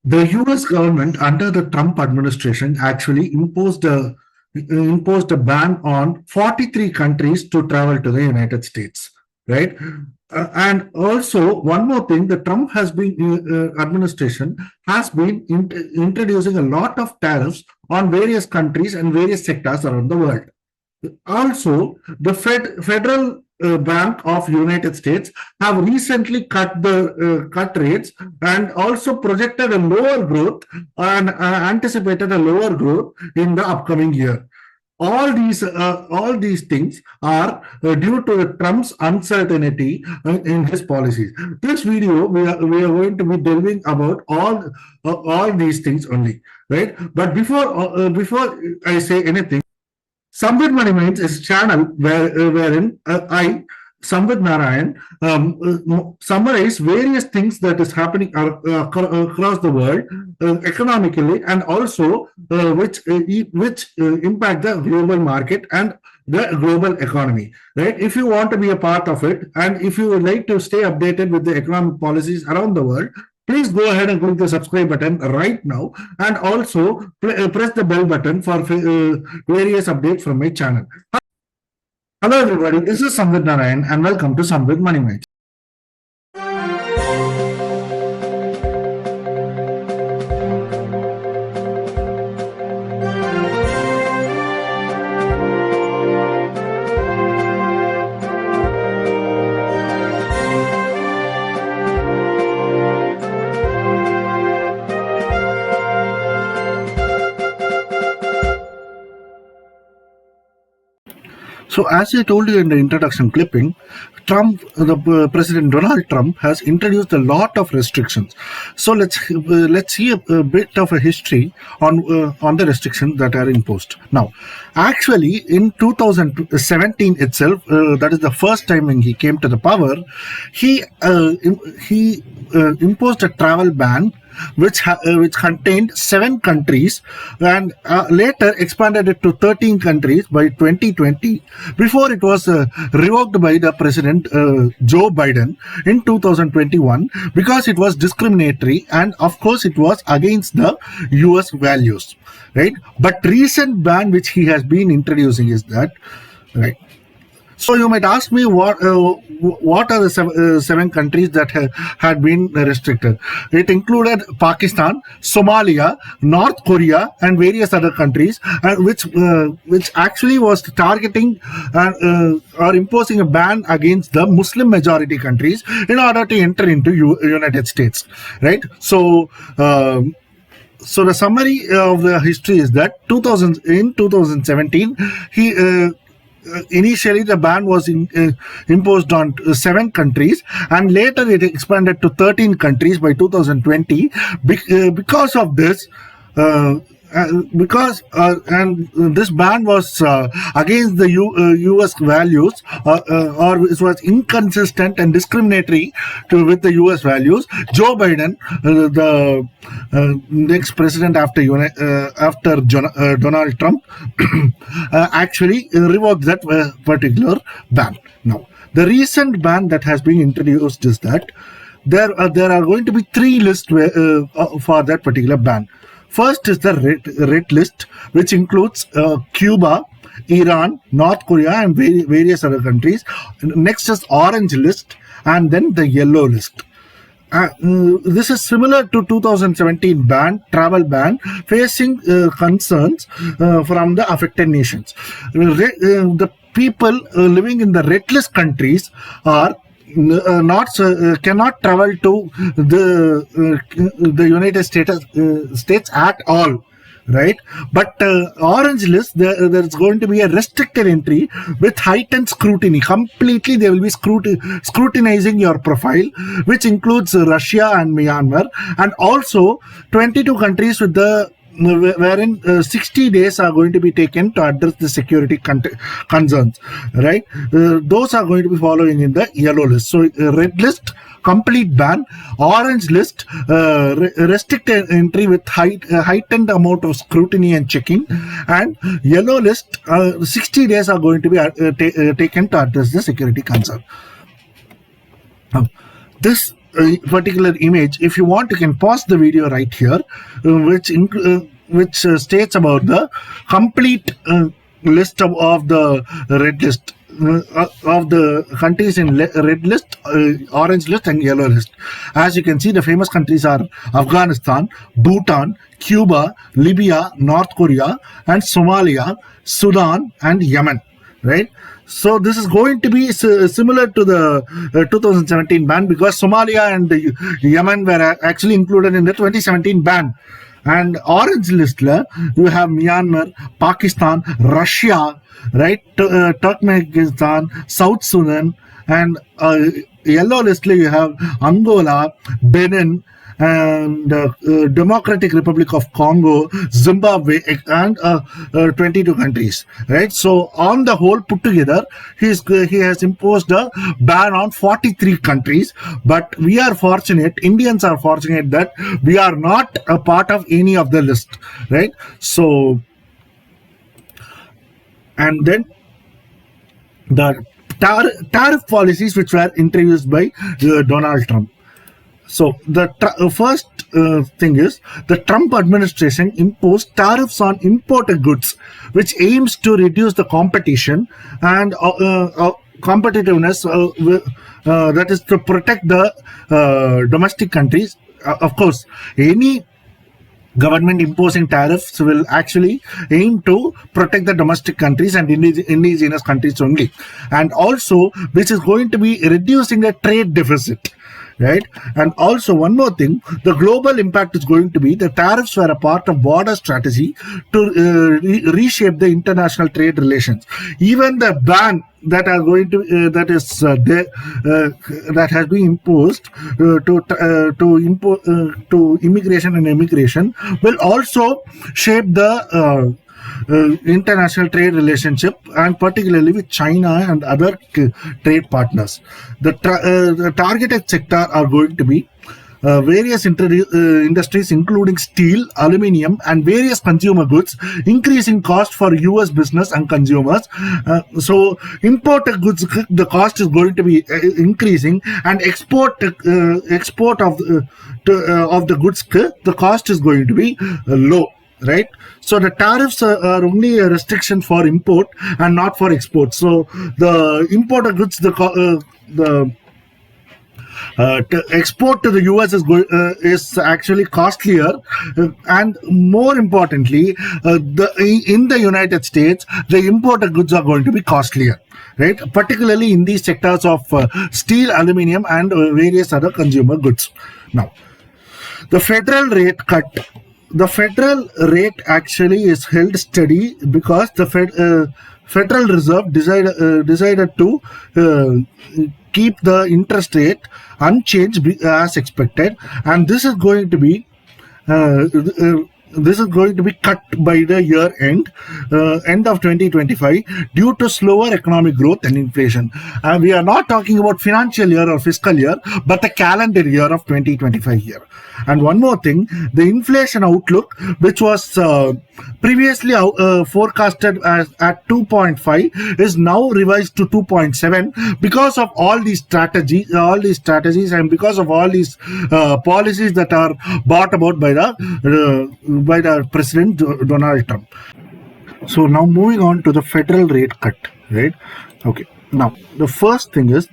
The US government under the Trump administration actually imposed a ban on 43 countries to travel to the United States, right? And also one more thing, the Trump has been administration has been introducing a lot of tariffs on various countries and various sectors around the world. Also, the Federal Bank of United States have recently cut rates and also projected a lower growth and anticipated a lower growth in the upcoming year. All these things are due to the Trump's uncertainty in his policies. This video we are going to be delving about all these things only, right? But before I say anything, Samvid Manimain's is channel wherein I, Samvid Narayan, summarize various things that is happening across the world economically, and also which impact the global market and the global economy, right? If you want to be a part of it, and if you would like to stay updated with the economic policies around the world, please go ahead and click the subscribe button right now, and also press the bell button for various updates from my channel. Hello everybody, this is Samvid Narayan and welcome to Samvid Money Minds. So, as I told you in the introduction clipping, President Donald Trump has introduced a lot of restrictions. So let's see a bit of a history on the restrictions that are imposed. Now, actually, in 2017 itself, that is the first time when he came to the power, he imposed a travel ban which contained 7 countries, and later expanded it to 13 countries by 2020, before it was revoked by the President Joe Biden in 2021, because it was discriminatory and of course it was against the US values, right? But recent ban which he has been introducing is that, right? So you might ask me what are the 7 countries that had been restricted. It included Pakistan, Somalia, North Korea, and various other countries, which actually was targeting or imposing a ban against the Muslim majority countries in order to enter into United States, right? So. So the summary of the history is that in 2017, initially the ban was imposed on 7 countries, and later it expanded to 13 countries by 2020. Because of this, and this ban was against the US values, or it was inconsistent and discriminatory with the US values. Joe Biden, the next president after Donald Trump, actually revoked that particular ban. Now, the recent ban that has been introduced is that there are going to be 3 lists for that particular ban. First is the red list, which includes Cuba, Iran, North Korea, and various other countries. Next is orange list, and then the yellow list. This is similar to 2017 travel ban, facing concerns from the affected nations. The people living in the red list countries are cannot travel to the United States at all, right? But orange list, there's going to be a restricted entry with heightened scrutiny. Completely, they will be scrutinizing your profile, which includes Russia and Myanmar, and also 22 countries wherein 60 days are going to be taken to address the security concerns, right? Those are going to be following in the yellow list. So red list, complete ban; orange list, restricted entry with heightened amount of scrutiny and checking; and yellow list, 60 days are going to be taken to address the security concern. This particular image, if you want, you can pause the video right here, which states about the complete list of the red list. Of the countries in red list, orange list, and yellow list. As you can see, the famous countries are Afghanistan, Bhutan, Cuba, Libya, North Korea, and Somalia, Sudan, and Yemen. Right? So this is going to be similar to the 2017 ban, because Somalia and Yemen were actually included in the 2017 ban. And orange list, you have Myanmar, Pakistan, Russia, right? Turkmenistan, South Sudan, and yellow list, you have Angola, Benin, and Democratic Republic of Congo, Zimbabwe, and 22 countries, right? So on the whole, put together, he has imposed a ban on 43 countries. But we are fortunate, Indians are fortunate, that we are not a part of any of the list, right? So, and then the tariff policies which were introduced by Donald Trump. So the first thing is, the Trump administration imposed tariffs on imported goods, which aims to reduce the competition and competitiveness, that is to protect the domestic countries. Of course, any government imposing tariffs will actually aim to protect the domestic countries and indigenous countries only. And also, which is going to be reducing the trade deficit. Right? And also, one more thing, the global impact is going to be, the tariffs were a part of border strategy to reshape the international trade relations. Even the ban that are going to that has been imposed to immigration and immigration will also shape the international trade relationship, and particularly with China and other trade partners. The targeted sector are going to be various industries, including steel, aluminium, and various consumer goods, increasing cost for US business and consumers. So imported goods, the cost is going to be increasing, and export of the goods, the cost is going to be low. Right? So the tariffs are only a restriction for import and not for export. So the imported goods, the export to the US is actually costlier, and more importantly, in the United States, the imported goods are going to be costlier. Right? Particularly in these sectors of steel, aluminium, and various other consumer goods. Now, the federal rate cut. The federal rate actually is held steady because the Federal Reserve decided to keep the interest rate unchanged as expected, and this is going to be cut by the year end of 2025 due to slower economic growth and inflation. And we are not talking about financial year or fiscal year, but the calendar year of 2025 year. And one more thing, the inflation outlook, which was previously forecasted at 2.5, is now revised to 2.7 because of all these strategies, and because of all these policies that are brought about by the President Donald Trump. So now moving on to the federal rate cut, right? Okay. Now the first thing is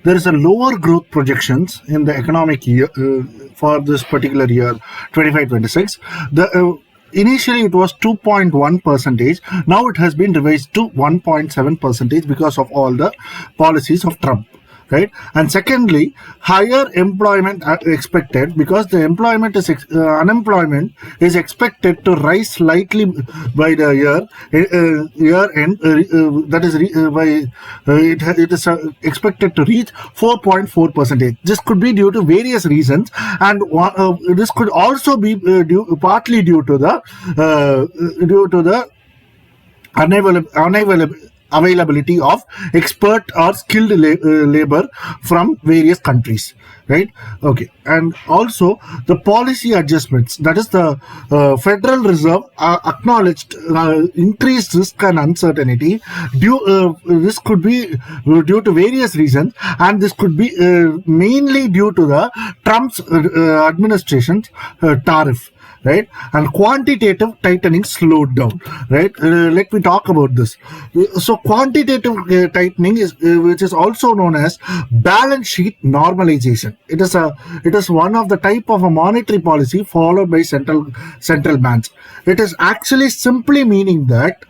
there is a lower growth projections in the economic year for this particular year, 25-26. Initially it was 2.1%. Now it has been revised to 1.7% because of all the policies of Trump. Right? And secondly, higher employment expected, because the unemployment is expected to rise slightly by the year end. That is it is expected to reach 4.4%. This could be due to various reasons, and this could also be partly due to the availability of expert or skilled labor from various countries, right? Okay. And also the policy adjustments, that is the Federal Reserve acknowledged increased risk and uncertainty. This could be due to various reasons, and this could be mainly due to the Trump's administration's tariff, right? And quantitative tightening slowed down, right? Let me talk about this. So quantitative tightening is which is also known as balance sheet normalization. It is one of the type of a monetary policy followed by central banks. It is actually simply meaning that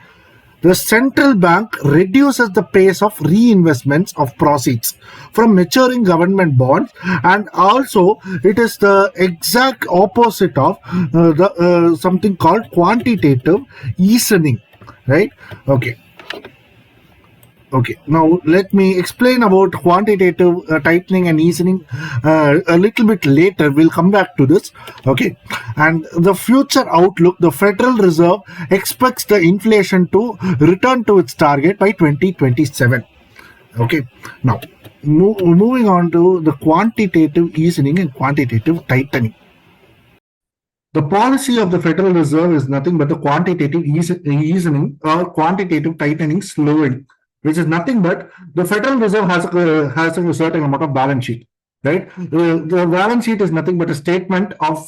the central bank reduces the pace of reinvestments of proceeds from maturing government bonds, and also it is the exact opposite of the something called quantitative easing, right? Okay. Okay, now let me explain about quantitative tightening and easing a little bit later. We'll come back to this. Okay, and the future outlook, the Federal Reserve expects the inflation to return to its target by 2027. Okay, now moving on to the quantitative easing and quantitative tightening. The policy of the Federal Reserve is nothing but the quantitative easing or quantitative tightening slowing, which is nothing but the Federal Reserve has a certain amount of balance sheet, right? The balance sheet is nothing but a statement of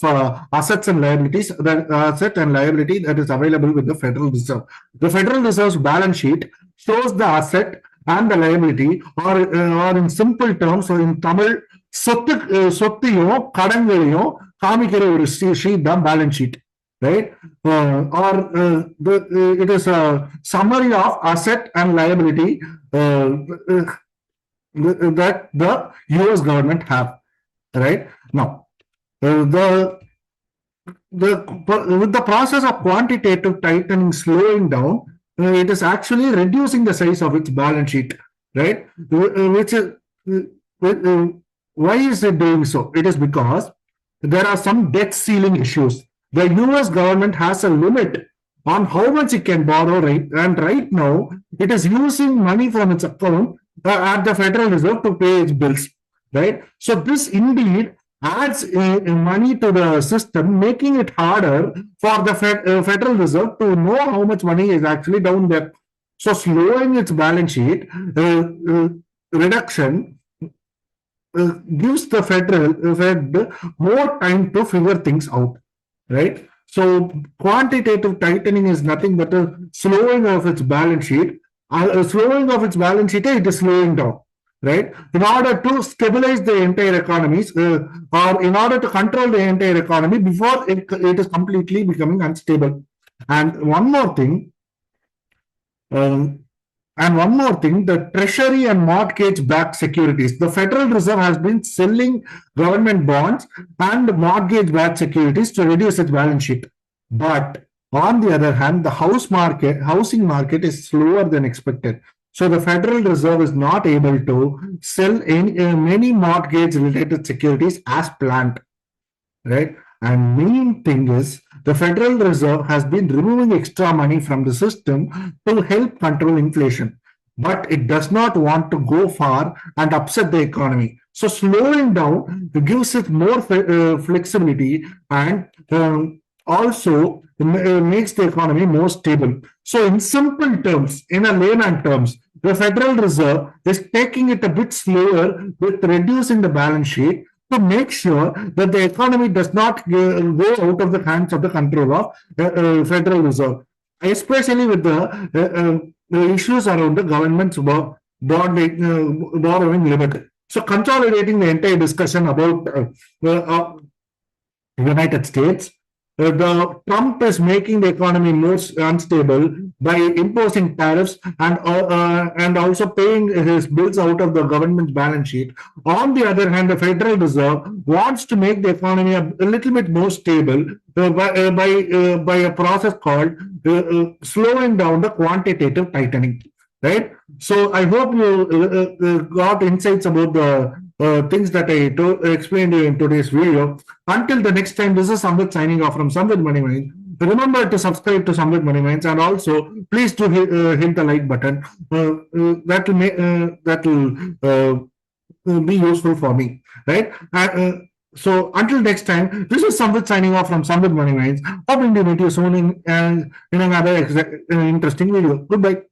assets and liabilities, the asset and liability that is available with the Federal Reserve. The Federal Reserve's balance sheet shows the asset and the liability, or in simple terms, or in Tamil, சொத்தையும் கடன்களையும் காமிக்கிற ஒரு sheet தான் balance sheet, right? Or it is a summary of asset and liability that the US government have, right? Now, with the process of quantitative tightening slowing down, it is actually reducing the size of its balance sheet, right? Which is why is it doing so? It is because there are some debt ceiling issues. The US government has a limit on how much it can borrow, right? And right now, it is using money from its account at the Federal Reserve to pay its bills, right? So this indeed adds money to the system, making it harder for the Federal Reserve to know how much money is actually down there. So slowing its balance sheet reduction gives the Fed more time to figure things out, right? So quantitative tightening is nothing but a slowing of its balance sheet. Slowing of its balance sheet, it is slowing down, right? In order to stabilize the entire economies, or in order to control the entire economy before it is completely becoming unstable. And one more thing, the Treasury and mortgage-backed securities. The Federal Reserve has been selling government bonds and mortgage-backed securities to reduce its balance sheet. But on the other hand, the housing market is slower than expected. So the Federal Reserve is not able to sell many mortgage-related securities as planned, right? And main thing is the Federal Reserve has been removing extra money from the system to help control inflation, but it does not want to go far and upset the economy. So slowing down gives it more flexibility, and also makes the economy more stable. So in simple terms, in a layman terms, the Federal Reserve is taking it a bit slower with reducing the balance sheet to make sure that the economy does not go out of the hands of the control of Federal Reserve, especially with the issues around the government's borrowing limit. So consolidating the entire discussion about United States, the Trump is making the economy more unstable by imposing tariffs and also paying his bills out of the government's balance sheet. On the other hand, the Federal Reserve wants to make the economy a little bit more stable by a process called slowing down the quantitative tightening, right? So I hope you got insights about the things that I explained to you in today's video. Until the next time, this is Samvid signing off from Samvid Money. Remember to subscribe to Samvid Money Minds, and also please do hit the like button. That will be useful for me, right? So until next time, this is Samvid signing off from Samvid Money Minds. Hoping to meet you soon in another interesting video. Goodbye.